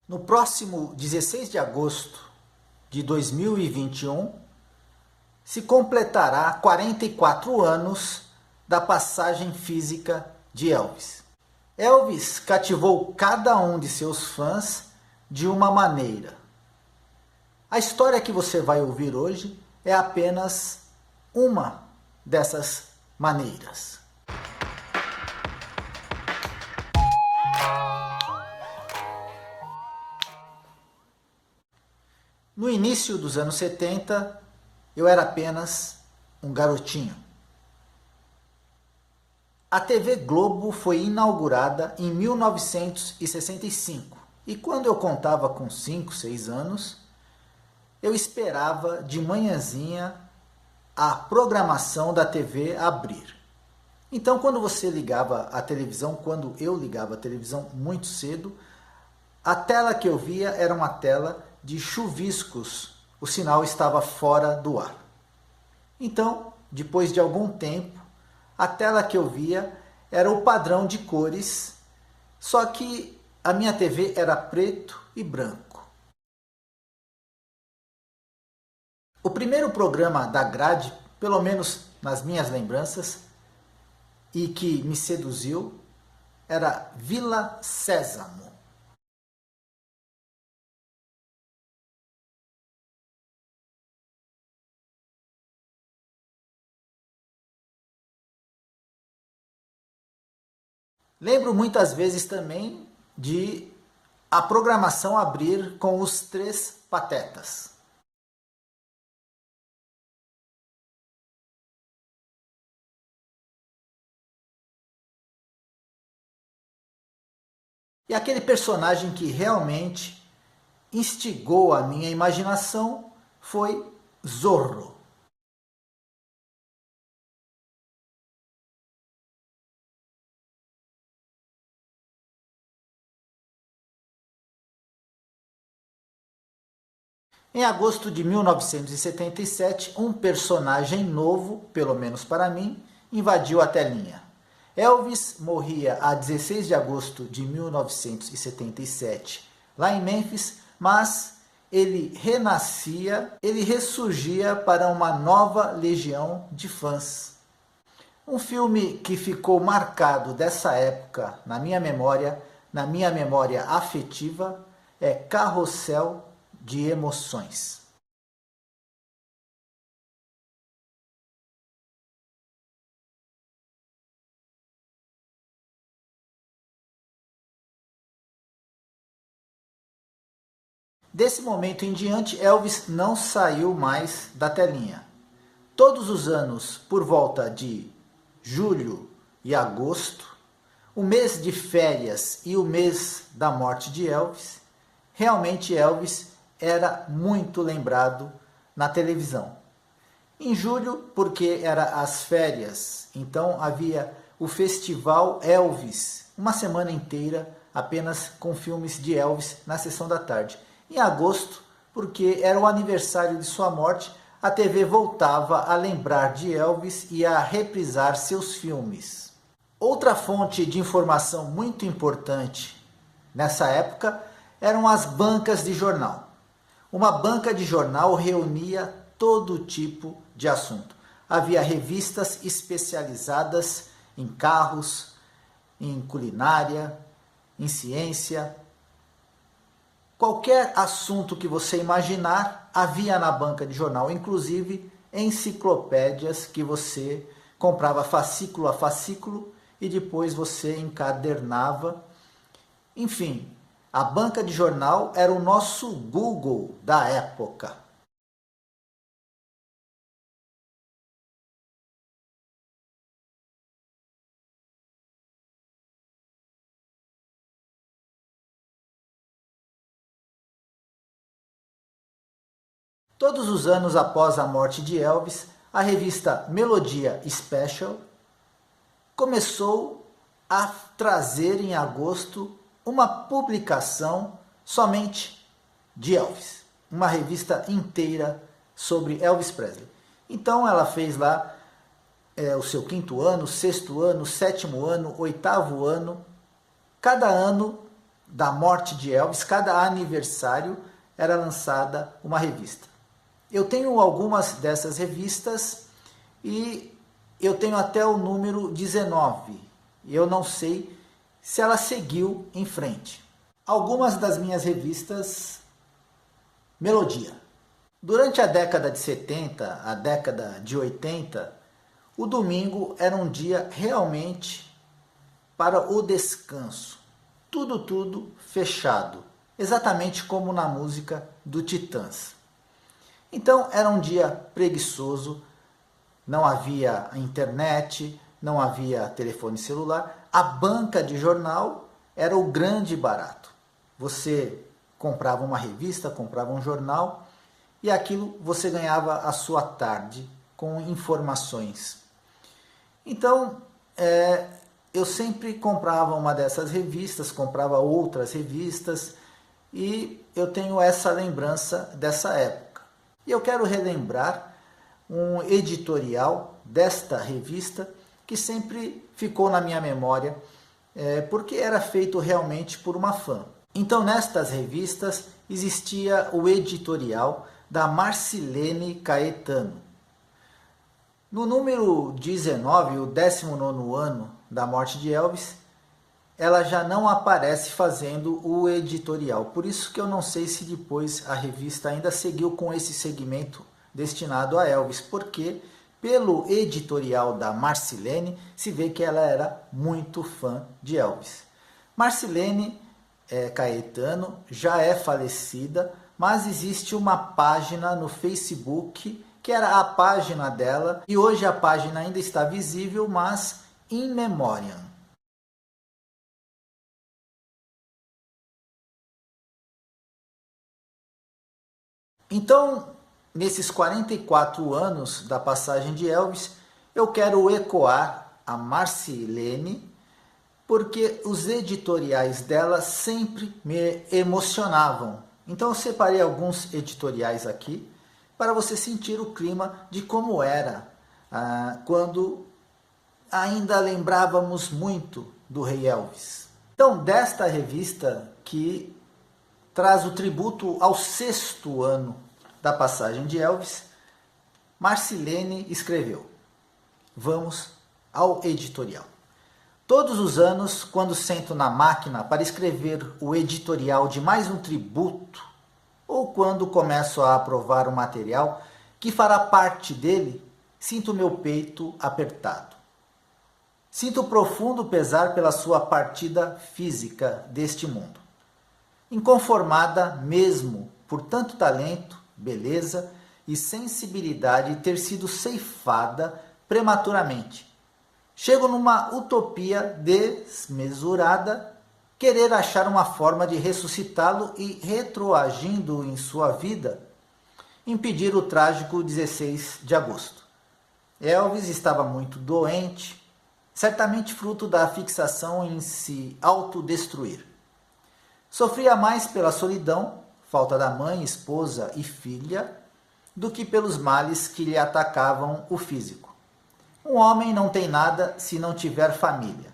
No próximo 16 de agosto de 2021, se completará 44 anos da passagem física de Elvis. Elvis cativou cada um de seus fãs de uma maneira. A história que você vai ouvir hoje é apenas uma dessas maneiras. No início dos anos 70, eu era apenas um garotinho. A TV Globo foi inaugurada em 1965 e quando eu contava com 5, 6 anos, eu esperava de manhãzinha a programação da TV abrir. Então, quando você ligava a televisão, quando eu ligava a televisão muito cedo, a tela que eu via era uma tela de chuviscos, o sinal estava fora do ar. Então, depois de algum tempo, a tela que eu via era o padrão de cores, só que a minha TV era preto e branco. O primeiro programa da grade, pelo menos nas minhas lembranças, e que me seduziu, era Vila Sésamo. Lembro muitas vezes também de a programação abrir com os Três Patetas. E aquele personagem que realmente instigou a minha imaginação foi Zorro. Em agosto de 1977, um personagem novo, pelo menos para mim, invadiu a telinha. Elvis morria a 16 de agosto de 1977, lá em Memphis, mas ele renascia, ele ressurgia para uma nova legião de fãs. Um filme que ficou marcado dessa época na minha memória afetiva, é Carrossel de Emoções. Desse momento em diante, Elvis não saiu mais da telinha. Todos os anos, por volta de julho e agosto, o mês de férias e o mês da morte de Elvis, realmente Elvis era muito lembrado na televisão. Em julho, porque era as férias, então havia o Festival Elvis, uma semana inteira apenas com filmes de Elvis na sessão da tarde. Em agosto, porque era o aniversário de sua morte, a TV voltava a lembrar de Elvis e a reprisar seus filmes. Outra fonte de informação muito importante nessa época eram as bancas de jornal. Uma banca de jornal reunia todo tipo de assunto. Havia revistas especializadas em carros, em culinária, em ciência. Qualquer assunto que você imaginar havia na banca de jornal, inclusive enciclopédias que você comprava fascículo a fascículo e depois você encadernava. Enfim, a banca de jornal era o nosso Google da época. Todos os anos após a morte de Elvis, a revista Melodia Special começou a trazer em agosto uma publicação somente de Elvis. Uma revista inteira sobre Elvis Presley. Então ela fez lá o seu 5º ano, 6º ano, 7º ano, 8º ano. Cada ano da morte de Elvis, cada aniversário era lançada uma revista. Eu tenho algumas dessas revistas e eu tenho até o número 19. E eu não sei se ela seguiu em frente. Algumas das minhas revistas, Melodia. Durante a década de 70, a década de 80, o domingo era um dia realmente para o descanso. Tudo fechado, exatamente como na música do Titãs. Então era um dia preguiçoso, não havia internet, não havia telefone celular. A banca de jornal era o grande barato. Você comprava uma revista, comprava um jornal e aquilo você ganhava a sua tarde com informações. Então, eu sempre comprava uma dessas revistas, comprava outras revistas e eu tenho essa lembrança dessa época. E eu quero relembrar um editorial desta revista que sempre ficou na minha memória, porque era feito realmente por uma fã. Então, nestas revistas existia o editorial da Marcilene Caetano. No número 19, o 19º ano da morte de Elvis, ela já não aparece fazendo o editorial. Por isso que eu não sei se depois a revista ainda seguiu com esse segmento destinado a Elvis, porque pelo editorial da Marcilene se vê que ela era muito fã de Elvis. Marcilene Caetano já é falecida, mas existe uma página no Facebook que era a página dela e hoje a página ainda está visível, mas in memoriam. Então, nesses 44 anos da passagem de Elvis, eu quero ecoar a Marcilene, porque os editoriais dela sempre me emocionavam. Então eu separei alguns editoriais aqui para você sentir o clima de como era quando ainda lembrávamos muito do Rei Elvis. Então, desta revista que traz o tributo ao 6º ano da passagem de Elvis, Marcilene escreveu: vamos ao editorial. Todos os anos, quando sento na máquina para escrever o editorial de mais um tributo, ou quando começo a aprovar o material que fará parte dele, sinto meu peito apertado. Sinto profundo pesar pela sua partida física deste mundo. Inconformada mesmo por tanto talento, beleza e sensibilidade ter sido ceifada prematuramente. Chego numa utopia desmesurada, querer achar uma forma de ressuscitá-lo e, retroagindo em sua vida, impedir o trágico 16 de agosto. Elvis estava muito doente, certamente fruto da fixação em se autodestruir. Sofria mais pela solidão, falta da mãe, esposa e filha, do que pelos males que lhe atacavam o físico. Um homem não tem nada se não tiver família.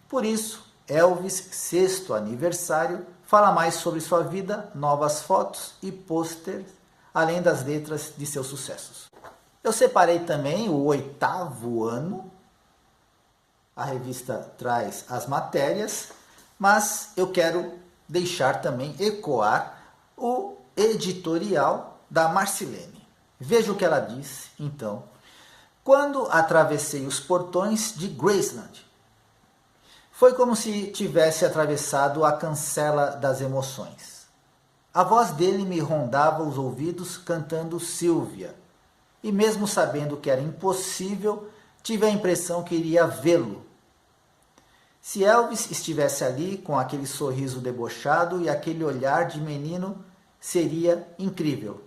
Por isso, Elvis, 6º aniversário, fala mais sobre sua vida, novas fotos e pôsteres, além das letras de seus sucessos. Eu separei também o 8º ano. A revista traz as matérias, mas eu quero deixar também ecoar o editorial da Marcilene. Veja o que ela diz, então. Quando atravessei os portões de Graceland, foi como se tivesse atravessado a cancela das emoções. A voz dele me rondava os ouvidos cantando Sylvia, e mesmo sabendo que era impossível, tive a impressão que iria vê-lo. Se Elvis estivesse ali com aquele sorriso debochado e aquele olhar de menino, seria incrível.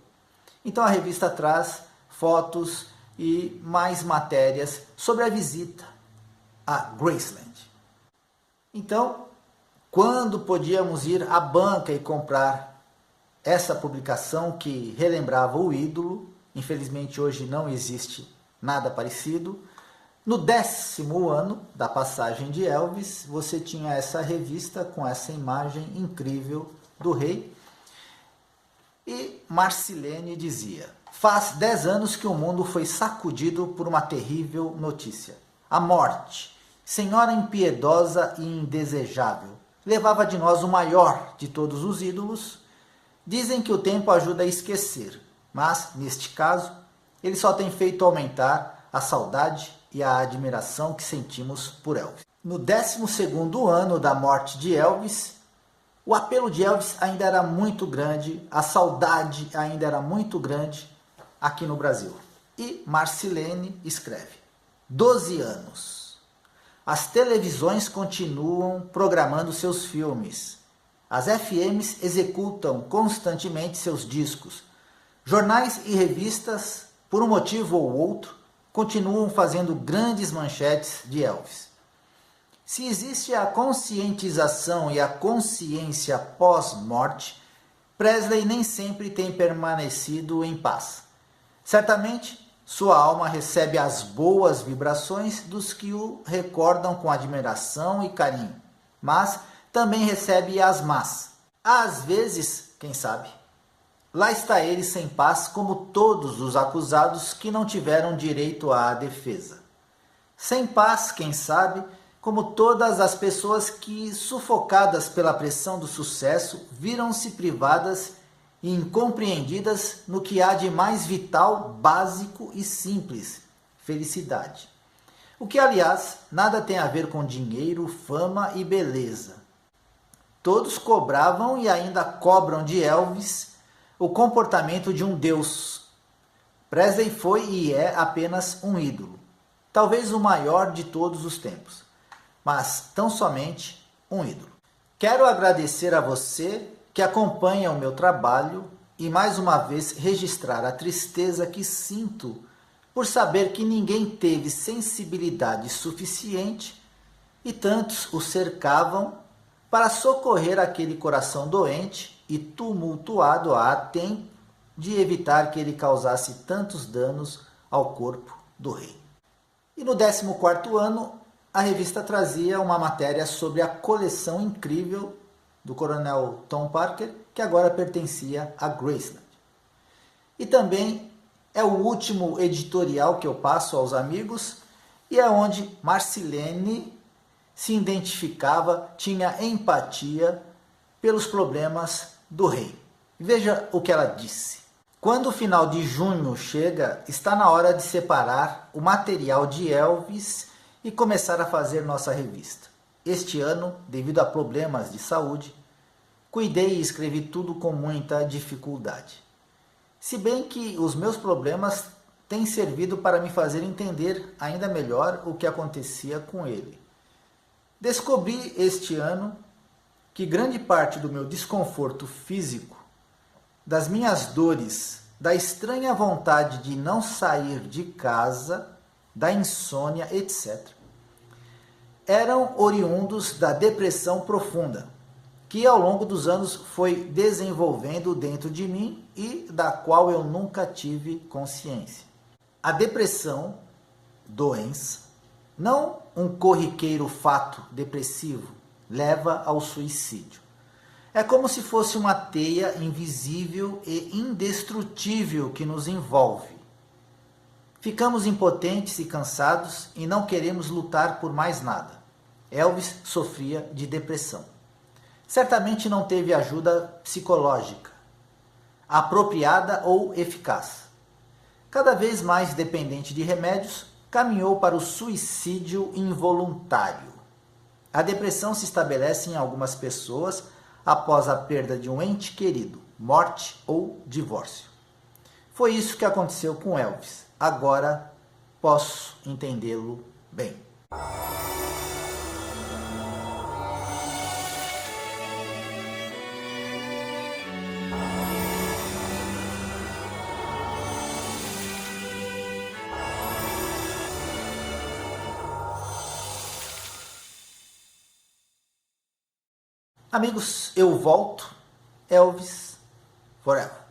Então a revista traz fotos e mais matérias sobre a visita a Graceland. Então, quando podíamos ir à banca e comprar essa publicação que relembrava o ídolo, infelizmente hoje não existe nada parecido, No 10º ano da passagem de Elvis, você tinha essa revista com essa imagem incrível do rei. E Marcilene dizia: faz 10 anos que o mundo foi sacudido por uma terrível notícia. A morte, senhora impiedosa e indesejável, levava de nós o maior de todos os ídolos. Dizem que o tempo ajuda a esquecer, mas, neste caso, ele só tem feito aumentar a saudade e a admiração que sentimos por Elvis. No 12º ano da morte de Elvis, o apelo de Elvis ainda era muito grande, a saudade ainda era muito grande aqui no Brasil. E Marcilene escreve: 12 anos. As televisões continuam programando seus filmes. As FMs executam constantemente seus discos. Jornais e revistas, por um motivo ou outro, continuam fazendo grandes manchetes de Elvis. Se existe a conscientização e a consciência pós-morte, Presley nem sempre tem permanecido em paz. Certamente, sua alma recebe as boas vibrações dos que o recordam com admiração e carinho, mas também recebe as más. Às vezes, quem sabe, lá está ele sem paz, como todos os acusados que não tiveram direito à defesa. Sem paz, quem sabe, como todas as pessoas que, sufocadas pela pressão do sucesso, viram-se privadas e incompreendidas no que há de mais vital, básico e simples: felicidade. O que, aliás, nada tem a ver com dinheiro, fama e beleza. Todos cobravam e ainda cobram de Elvis o comportamento de um deus. Presley foi e é apenas um ídolo, talvez o maior de todos os tempos, mas tão somente um ídolo. Quero agradecer a você que acompanha o meu trabalho e mais uma vez registrar a tristeza que sinto por saber que ninguém teve sensibilidade suficiente e tantos o cercavam para socorrer aquele coração doente e tumultuado há tempo de evitar que ele causasse tantos danos ao corpo do rei. E no 14º ano, a revista trazia uma matéria sobre a coleção incrível do coronel Tom Parker, que agora pertencia a Graceland. E também é o último editorial que eu passo aos amigos e é onde Marcilene se identificava, tinha empatia pelos problemas do rei. Veja o que ela disse: quando o final de junho chega, está na hora de separar o material de Elvis e começar a fazer nossa revista. Este ano, devido a problemas de saúde, cuidei e escrevi tudo com muita dificuldade. Se bem que os meus problemas têm servido para me fazer entender ainda melhor o que acontecia com ele. Descobri este ano que grande parte do meu desconforto físico, das minhas dores, da estranha vontade de não sair de casa, da insônia, etc., eram oriundos da depressão profunda, que ao longo dos anos foi desenvolvendo dentro de mim e da qual eu nunca tive consciência. A depressão, doença, não um corriqueiro fato depressivo, leva ao suicídio. É como se fosse uma teia invisível e indestrutível que nos envolve. Ficamos impotentes e cansados e não queremos lutar por mais nada. Elvis sofria de depressão. Certamente não teve ajuda psicológica, apropriada ou eficaz. Cada vez mais dependente de remédios, caminhou para o suicídio involuntário. A depressão se estabelece em algumas pessoas após a perda de um ente querido, morte ou divórcio. Foi isso que aconteceu com Elvis. Agora posso entendê-lo bem. Amigos, eu volto. Elvis forever.